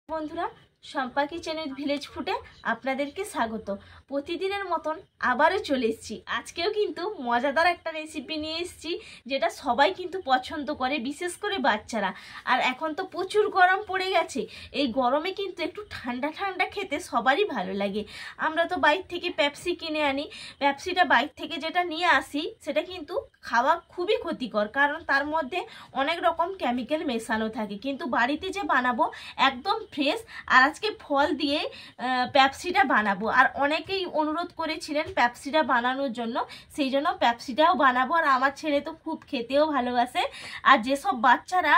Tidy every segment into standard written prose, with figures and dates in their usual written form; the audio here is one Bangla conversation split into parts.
বন্ধুরা, শম্পা কিচেনের ভিলেজ ফুডে আপনাদেরকে স্বাগত। প্রতিদিনের মতন আবারও চলে এসেছি। আজকেও কিন্তু মজাদার একটা রেসিপি নিয়ে এসেছি, যেটা সবাই কিন্তু পছন্দ করে, বিশেষ করে বাচ্চারা। আর এখন তো প্রচুর গরম পড়ে গেছে। এই গরমে কিন্তু একটু ঠান্ডা ঠান্ডা খেতে সবারই ভালো লাগে। আমরা তো বাইরে থেকে পেপসি কিনে আনি। পেপসিটা বাইরে থেকে যেটা নিয়ে আসি সেটা কিন্তু খাওয়া খুবই ক্ষতিকর, কারণ তার মধ্যে অনেক রকম কেমিক্যাল মেশানো থাকে। কিন্তু বাড়িতে যে বানাবো একদম ফ্রেশ। আর আজকে ফল দিয়ে পেপসিটা বানাবো। আর অনেকেই অনুরোধ করেছিলেন পেপসিটা বানানোর জন্য, সেই জন্য পেপসিটাও বানাবো। আর আমার ছেলে তো খুব খেতেও ভালোবাসে। আর যেসব বাচ্চারা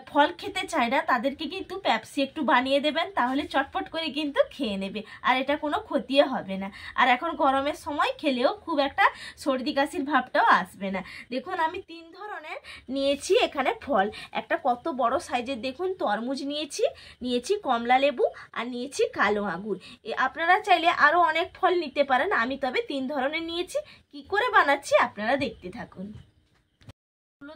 ফল খেতে চায় না তাদেরকে কিন্তু পেপসি একটু বানিয়ে দেবেন, তাহলে চটপট করে কিন্তু খেয়ে নেবে। আর এটা কোনো ক্ষতিও হবে না। আর এখন গরমের সময় খেলেও খুব একটা সর্দি কাশির ভাবটাও আসবে না। দেখুন, আমি 3 ধরনের নিয়েছি এখানে ফল। একটা কত বড় সাইজের দেখুন তরমুজ নিয়েছি কমলা লেবু, আর নিয়েছি কালো আঙুর। আপনারা চাইলে আরও অনেক ফল নিতে পারেন, আমি তবে 3 ধরনের নিয়েছি। কি করে বানাচ্ছি আপনারা দেখতে থাকুন।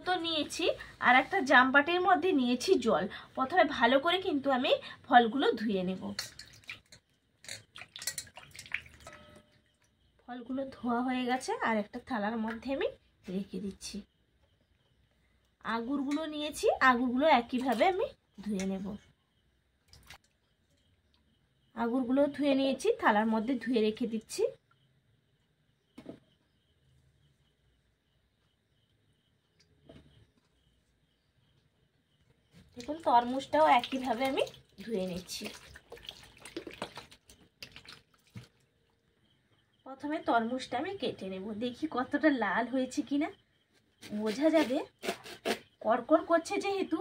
তো নিয়েছি, আর একটা জামবাটির মধ্যে নিয়েছি জল। প্রথমে ভালো করে কিন্তু আমি ফলগুলো ধুয়ে নেব। ফলগুলো ধোয়া হয়ে গেছে, আর একটা থালার মধ্যে আমি রেখে দিচ্ছি। আঙুরগুলো নিয়েছি, আঙুরগুলো একইভাবে আমি ধুয়ে নেব। আঙুরগুলো ধুয়ে নিয়েছি, থালার মধ্যে ধুয়ে রেখে দিচ্ছি। দেখুন, তরমুজটাও একইভাবে আমি ধুয়ে নিচ্ছি। প্রথমে তরমুজটা আমি কেটে নেব, দেখি কতটা লাল হয়েছে কিনা। বোঝা যাবে, কড়কড় করছে যেহেতু।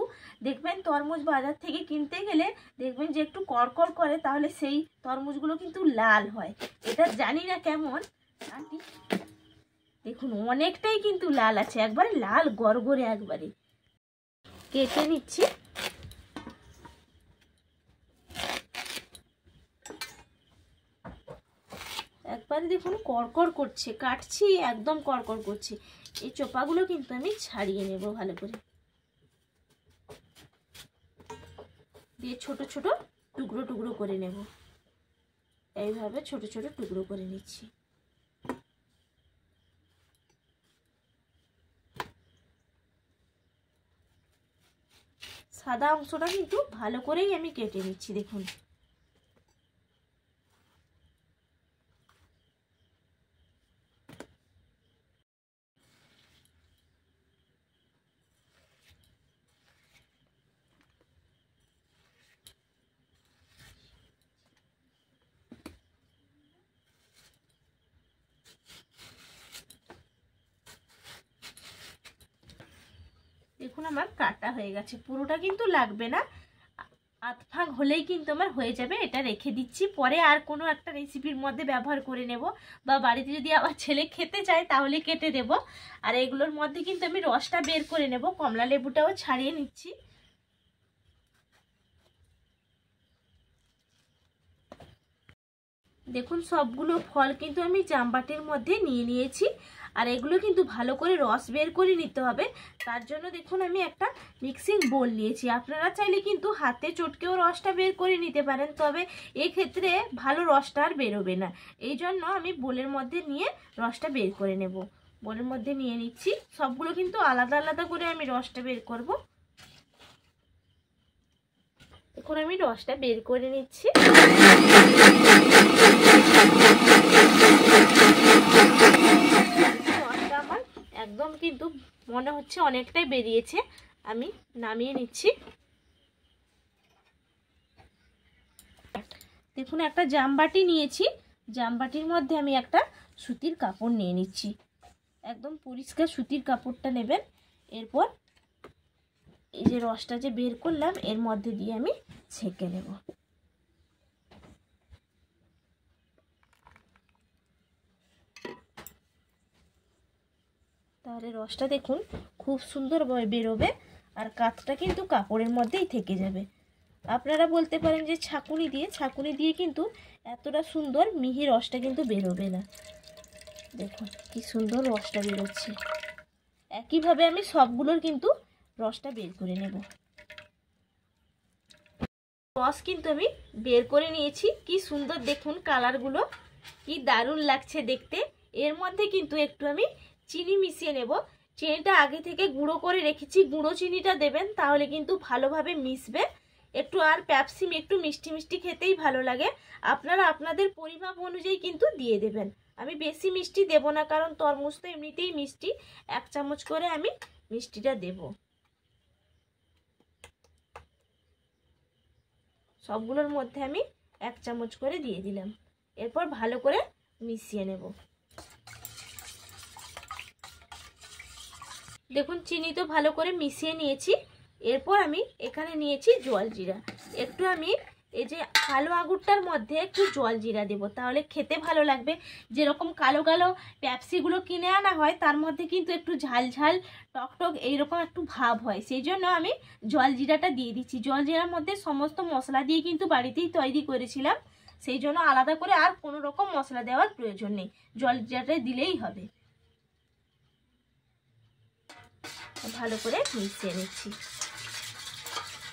দেখবেন তরমুজ বাজার থেকে কিনতে গেলে দেখবেন যে একটু কড়কড় করে, তাহলে সেই তরমুজগুলো কিন্তু লাল হয়। এটা জানি না কেমন। দেখুন অনেকটাই কিন্তু লাল আছে, একবারে লাল গড়গড়ে একবারে। কেটে নিচ্ছি। একবারে দেখুন কড়কড় করছে, কাটছি একদম কড়কড় করছে। এই চোপাগুলো কিন্তু আমি ছাড়িয়ে নেব ভালো করে, দিয়ে ছোট ছোট টুকরো টুকরো করে নেব। এইভাবে ছোট ছোট টুকরো করে নিচ্ছি। সাদা অংশটা কিন্তু ভালো করেই আমি কেটে নিচ্ছি। দেখুন, দেখুন আমার কাটা হয়ে গেছে। পুরোটা কিন্তু লাগবে না, আধ ভাগ হলেই কিন্তু আমার হয়ে যাবে। এটা রেখে দিচ্ছি, পরে আর কোনো একটা রেসিপির মধ্যে ব্যবহার করে নেব, বা বাড়িতে যদি আবার ছেলে খেতে চায় তাহলে কেটে দেব। আর এগুলোর মধ্যে কিন্তু আমি রসটা বের করে নেব। কমলা লেবুটাও ছাড়িয়ে নিচ্ছি। দেখুন, সবগুলো ফল কিন্তু আমি জামবাটির মধ্যে নিয়ে নিয়েছি। আর এগুলো কিন্তু ভালো করে রস বের করে নিতে হবে। তার জন্য দেখুন আমি একটা মিক্সিং বোল নিয়েছি। আপনারা চাইলে কিন্তু হাতে চটকেও রসটা বের করে নিতে পারেন, তবে এক্ষেত্রে ভালো রসটা আর বেরোবে না। এই জন্য আমি বোলের মধ্যে নিয়ে রসটা বের করে নেব। বোলের মধ্যে নিয়ে নিচ্ছি। সবগুলো কিন্তু আলাদা আলাদা করে আমি রসটা বের করব। এখন আমি রসটা বের করে নিচ্ছি। রসটা আমার একদম কিন্তু মনে হচ্ছে অনেকটাই বেরিয়েছে। আমি নামিয়ে নিচ্ছি। দেখুন, একটা জামবাটি নিয়েছি। জামবাটির মধ্যে আমি একটা সুতির কাপড় নিয়ে নিচ্ছি। একদম পরিষ্কার সুতির কাপড়টা নেবেন। এরপর এই যে রসটা যে বের করলাম এর মধ্যে দিয়ে আমি ছেঁকে নেব। তাহলে রসটা দেখুন খুব সুন্দর বেরোবে, আর কাতটা কিন্তু কাপড়ের মধ্যেই থেকে যাবে। আপনারা বলতে পারেন যে ছাঁকুনি দিয়ে কিন্তু এতটা সুন্দর মিহি রসটা কিন্তু বেরোবে না। দেখুন কি সুন্দর রসটা বেরোচ্ছে। একইভাবে আমি সবগুলোর কিন্তু রসটা বের করে নেব। রস কিন্তু আমি বের করে নিয়েছি। কি সুন্দর দেখুন কালারগুলো, কি দারুণ লাগছে দেখতে। এর মধ্যে কিন্তু একটু আমি চিনি মিশিয়ে নেব। চিনিটা আগে থেকে গুঁড়ো করে রেখেছি, গুঁড়ো চিনিটা দেবেন, তাহলে কিন্তু ভালোভাবে মিশবে। একটু আর পেপসি একটু মিষ্টি মিষ্টি খেতেই ভালো লাগে, আপনারা আপনাদের পরিমাপ অনুযায়ী কিন্তু দিয়ে দেবেন। আমি বেশি মিষ্টি দেব না, কারণ তরমুজ তো এমনিতেই মিষ্টি। 1 চামচ করে আমি মিষ্টিটা দেব। সবগুলোর মধ্যে আমি 1 চামচ করে দিয়ে দিলাম। এরপর ভালো করে মিশিয়ে নেব। দেখুন চিনি তো ভালো করে মিশিয়ে নিয়েছি। এরপর আমি এখানে নিয়েছি জলজিরা। একটু আমি এই যে কালো আঙুরটার মধ্যে একটু জলজিরা দেব, তাহলে খেতে ভালো লাগবে। যেরকম কালো কালো পেপসিগুলো কিনে আনা হয়, তার মধ্যে কিন্তু একটু ঝাল ঝাল টক টক এইরকম একটু ভাব হয়, সেই জন্য আমি জলজিরাটা দিয়ে দিচ্ছি। জলজিরার মধ্যে সমস্ত মশলা দিয়ে কিন্তু বাড়িতেই তৈরি করেছিলাম, সেই জন্য আলাদা করে আর কোনো রকম মশলা দেওয়ার প্রয়োজন নেই, জলজিরাটা দিলেই হবে। ভালো করে মিশিয়ে নিচ্ছি।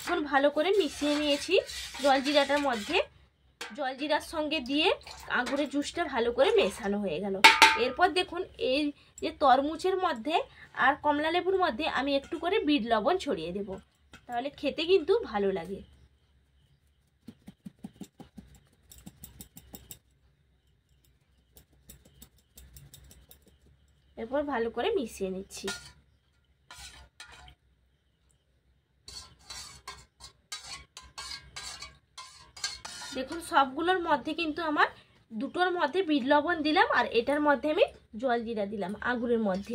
এখন ভালো করে মিশিয়ে নিয়েছি জলজিরাটার মধ্যে। জলজিরার সঙ্গে দিয়ে আঙুরের জুসটা ভালো করে মেশানো হয়ে গেল। এরপর দেখুন এই যে তরমুজের মধ্যে আর কমলা লেবুর মধ্যে আমি একটু করে বিট লবণ ছড়িয়ে দেব, তাহলে খেতে কিন্তু ভালো লাগে। এরপর ভালো করে মিশিয়ে নিচ্ছি। দেখুন সবগুলোর মধ্যে কিন্তু আমার দুটোর মধ্যে বিট লবণ দিলাম, আর এটার মধ্যে আমি জলজিরা দিলাম আঙুরের মধ্যে।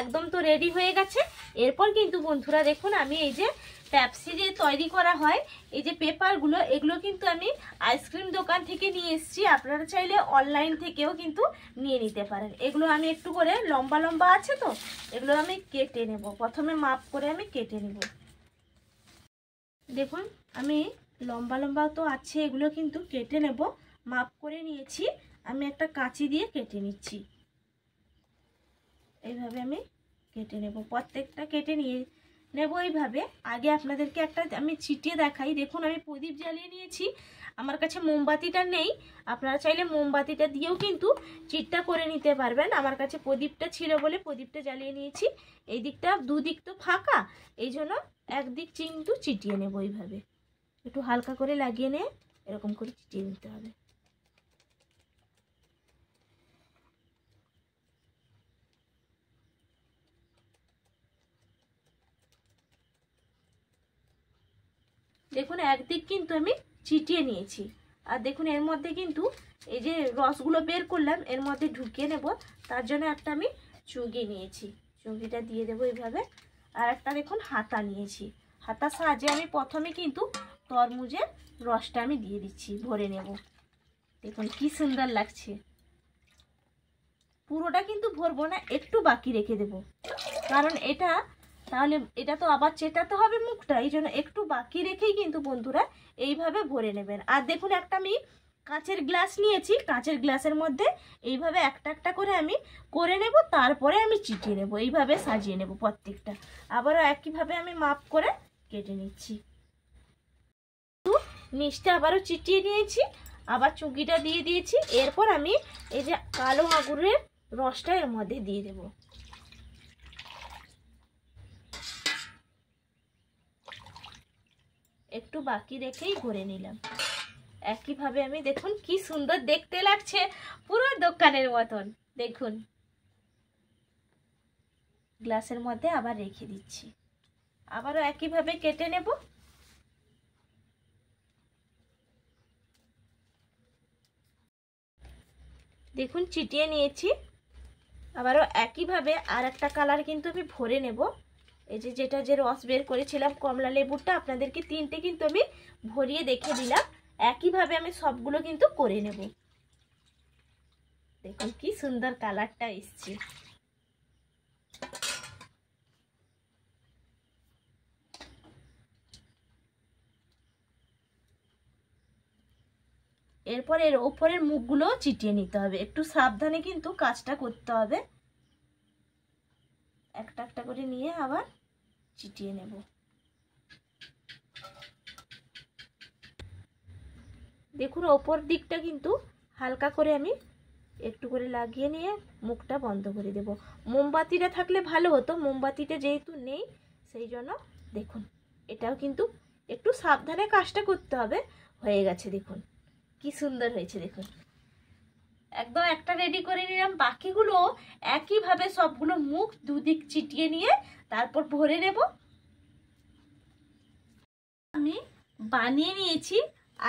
একদম তো রেডি হয়ে গেছে। এরপর কিন্তু বন্ধুরা দেখুন আমি এই যে পেপসি যে তৈরি করা হয়, এই যে পেপারগুলো, এগুলো কিন্তু আমি আইসক্রিম দোকান থেকে নিয়ে এসেছি। আপনারা চাইলে অনলাইন থেকেও কিন্তু নিয়ে নিতে পারেন। এগুলো আমি একটু করে লম্বা লম্বা আছে তো, এগুলো আমি কেটে নেব। প্রথমে মাপ করে আমি কেটে নেব। দেখুন আমি লম্বা লম্বা তো আছে, এগুলো কিন্তু কেটে নেব। মাপ করে নিয়েছি, আমি একটা কাঁচি দিয়ে কেটে নিচ্ছি। এইভাবে আমি কেটে নেব, প্রত্যেকটা কেটে নিয়ে নেব এইভাবে। আগে আপনাদেরকে একটা আমি ছিটিয়ে দেখাই। দেখুন আমি প্রদীপ জ্বালিয়ে নিয়েছি, আমার কাছে মোমবাতিটা নেই, আপনারা চাইলে মোমবাতিটা দিয়েও কিন্তু চিটটা করে নিতে পারবেন। আমার কাছে প্রদীপটা ছিল বলে প্রদীপটা জ্বালিয়ে নিয়েছি। এই দিকটা দুদিক তো ফাঁকা, এই জন্য একদিক কিন্তু চিটিয়ে নেব। এইভাবে একটু হালকা করে লাগিয়ে নিয়ে এরকম করে চিটিয়ে নিতে হবে। দেখুন একদিক কিন্তু আমি চিটিয়ে নিয়েছি। আর দেখুন এর মধ্যে কিন্তু এই যে রসগুলো বের করলাম, এর মধ্যে ঢুকিয়ে নেব, তার জন্য একটা আমি চুঁগি নিয়েছি, চুঁগিটা দিয়ে দেবো এইভাবে। আর একটা দেখুন হাতা নিয়েছি, হাতার সাহায্যে আমি প্রথমে কিন্তু তরমুজের রসটা আমি দিয়ে দিচ্ছি, ভরে নেব। দেখুন কি সুন্দর লাগছে। পুরোটা কিন্তু ভরবো না, একটু বাকি রেখে দেব, কারণ এটা তাহলে এটা তো আবার চেটাতে হবে মুখটা, এই জন্য একটু বাকি রেখেই কিন্তু বন্ধুরা এইভাবে ভরে নেবেন। আর দেখুন একটা আমি কাঁচের গ্লাস নিয়েছি, কাঁচের গ্লাসের মধ্যে এইভাবে একটা একটা করে আমি করে নেব, তারপরে আমি চিটিয়ে নেব, এইভাবে সাজিয়ে নেব প্রত্যেকটা। আবারও একইভাবে আমি মাপ করে কেটে নিচ্ছি। নিচটা আবারও চিটিয়ে নিয়েছি, আবার চুঁকিটা দিয়ে দিয়েছি। এরপর আমি এই যে কালো আঙুরের রসটা এর মধ্যে দিয়ে দেব। একটু বাকি রেখেই ভরে নিলাম। একইভাবে আমি দেখুন কি সুন্দর দেখতে লাগছে, পুরো দোকানের মতন। দেখুন গ্লাসের মধ্যে আবার রেখে দিচ্ছি, আবারও একইভাবে কেটে নেব। দেখুন চিটিয়ে নিয়েছি, আবারও একইভাবে আর একটা কালার কিন্তু আমি ভরে নেব। এই যে যেটা যে রস বের করেছিলাম কমলা লেবুরটা, আপনাদেরকে 3টে কিন্তু আমি ভরিয়ে দেখে দিলাম। একইভাবে আমি সবগুলো কিন্তু করে নেব। দেখুন কি সুন্দর কালারটা এসছে। এরপর এর ওপরের মুখগুলো চিটিয়ে নিতে হবে, একটু সাবধানে কিন্তু কাজটা করতে হবে। একটা একটা করে নিয়ে আবার চিটিয়ে নেব। দেখুন ওপর দিকটা কিন্তু হালকা করে আমি একটু করে লাগিয়ে নিয়ে মুখটা বন্ধ করে দেব। মোমবাতিটা থাকলে ভালো হতো, মোমবাতিটা যেহেতু নেই সেই জন্য দেখুন এটাও কিন্তু একটু সাবধানে কাজটা করতে হবে। হয়ে গেছে, দেখুন কি সুন্দর হয়েছে। দেখুন একদম একটা রেডি করে নিলাম, বাকিগুলো একইভাবে সবগুলো মুখ দুদিক চিটিয়ে নিয়ে তারপর ভরে নেব। আমি বানিয়ে নিয়েছি,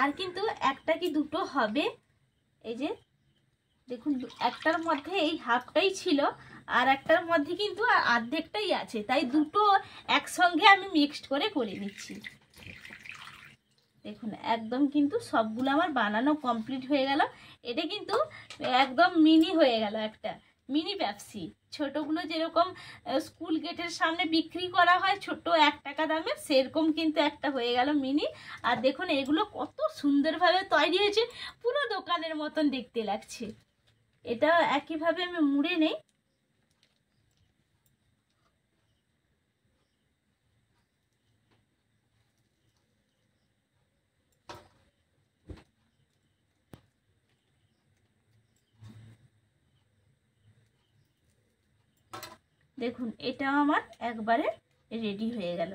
আর কিন্তু একটা কি দুটো হবে। এই যে দেখুন একটার মধ্যে এই হাফটাই ছিল, আর একটার মধ্যে কিন্তু অর্ধেকটাই আছে, তাই দুটো একসঙ্গে আমি মিক্সড করে নিচ্ছি। দেখুন একদম কিন্তু সবগুলো আমার বানানো কমপ্লিট হয়ে গেল। এটা কিন্তু একদম মিনি হয়ে গেল, একটা মিনি পেপসি। ছোটগুলো যেরকম স্কুল গেটের সামনে বিক্রি করা হয় ছোট 1 টাকা দামে, সেরকম কিন্তু একটা হয়ে গেল মিনি। আর দেখুন এগুলো কত সুন্দরভাবে তৈরি হয়েছে, পুরো দোকানের মতন দেখতে লাগছে। এটা একইভাবে আমি মুড়ে নেই। দেখুন এটা আমার একবারে রেডি হয়ে গেল,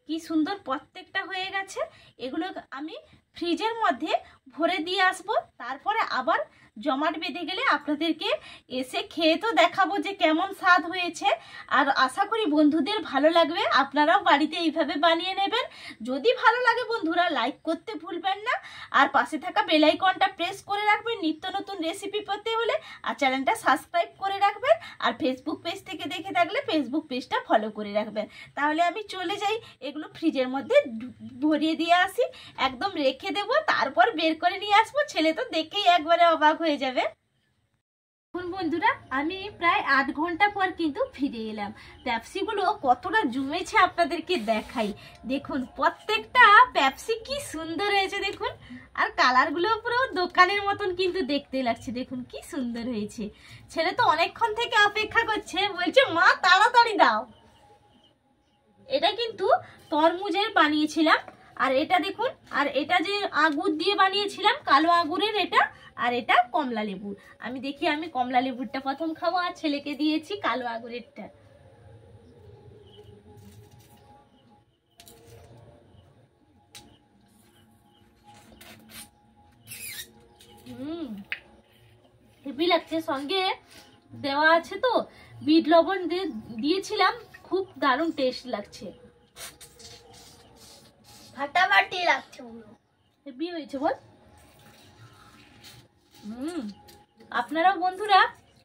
কি সুন্দর প্রত্যেকটা হয়ে গেছে। এগুলো আমি ফ্রিজের মধ্যে ভরে দিয়ে আসবো, তারপরে আবার জমাট বেঁধে গেলে আপনাদেরকে এসে খেয়ে তো দেখাবো যে কেমন স্বাদ হয়েছে। আর আশা করি বন্ধুদের ভালো লাগবে, আপনারাও বাড়িতে এইভাবে বানিয়ে নেবেন। যদি ভালো লাগে বন্ধুরা লাইক করতে ভুলবেন না, আর পাশে থাকা বেল আইকনটা প্রেস করে রাখবেন নিত্য নতুন রেসিপি পেতে হলে, আর চ্যানেলটা সাবস্ক্রাইব করে রাখবেন। আর ফেসবুক পেজ থেকে দেখে থাকলে ফেসবুক পেজটা ফলো করে রাখবেন। তাহলে আমি চলে যাই, এগুলো ফ্রিজের মধ্যে ভরিয়ে দিয়ে আসি, একদম রেখে দেবো, তারপর বের করে নিয়ে আসবো। ছেলে তো দেখেই একবারে অবাক হয়ে যাবে। এখন বন্ধুরা আমি প্রায় 8 ঘন্টা পর কিন্তু ফিরে এলাম। পেপসিগুলো কতটা জমেছে আপনাদেরকে দেখাই। দেখুন প্রত্যেকটা পেপসি কি সুন্দর হয়েছে দেখুন, আর কালারগুলো পুরো দোকানের মতন কিন্তু দেখতে লাগছে। দেখুন কি সুন্দর হয়েছে। ছেলে তো অনেকক্ষণ থেকে অপেক্ষা করছে, বলছে মা তাড়াতাড়ি দাও। এটা কিন্তু তরমুজের বানিয়েছিলাম, আর এটা দেখুন, আর এটা যে আঙুর দিয়ে বানিয়েছিলাম কালো আঙুরের এটা, আর এটা কমলা লেবুর। আমি দেখি আমি কমলা লেবুরটা প্রথম খাবো, আর ছেলেকে দিয়েছি কালো আঙুরেরটা। হেভি লাগছে, সঙ্গে দেওয়া আছে তো বিট লবণ দিয়েছিলাম, খুব দারুণ টেস্ট লাগছে, ফাটাফাটি লাগছে, হেভি হয়েছে বল। আপনারাও বন্ধুরা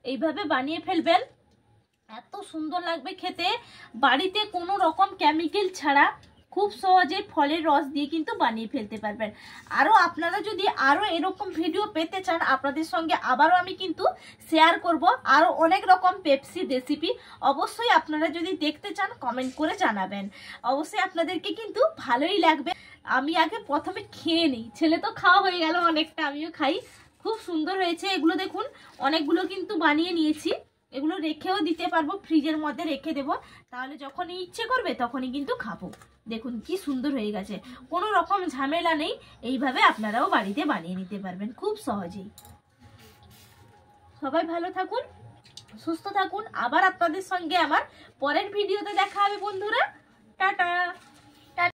এইভাবে বানিয়ে ফেলবেন, এত সুন্দর লাগবে খেতে। বাড়িতে কোনো রকম কেমিক্যাল ছাড়া খুব সহজে ফলের রস দিয়ে কিন্তু বানিয়ে ফেলতে পারবেন। আরও আপনারা যদি আরও এরকম ভিডিও পেতে চান, আপনাদের সঙ্গে আবারও আমি কিন্তু শেয়ার করব আরও অনেক রকম পেপসি রেসিপি। অবশ্যই আপনারা যদি দেখতে চান কমেন্ট করে জানাবেন, অবশ্যই আপনাদেরকে কিন্তু ভালোই লাগবে। আমি আগে প্রথমে খেয়ে নিই, ছেলে তো খাওয়া হয়ে গেল অনেকটা, আমিও খাই। খুব সুন্দর হয়েছে এগুলো, দেখুন অনেকগুলো কিন্তু বানিয়ে নিয়েছি। এগুলো রেখেও দিতে পারবো, ফ্রিজের মধ্যে রেখে দেবো, তাহলে যখনই ইচ্ছে করবে তখনই কিন্তু খাবো। দেখুন কি সুন্দর হয়ে গেছে, কোনো রকম ঝামেলা নেই। এইভাবে আপনারাও বাড়িতে বানিয়ে নিতে পারবেন খুব সহজেই। সবাই ভালো থাকুন, সুস্থ থাকুন। আবার আপনাদের সঙ্গে আমার পরের ভিডিওতে দেখা হবে বন্ধুরা। টাটা।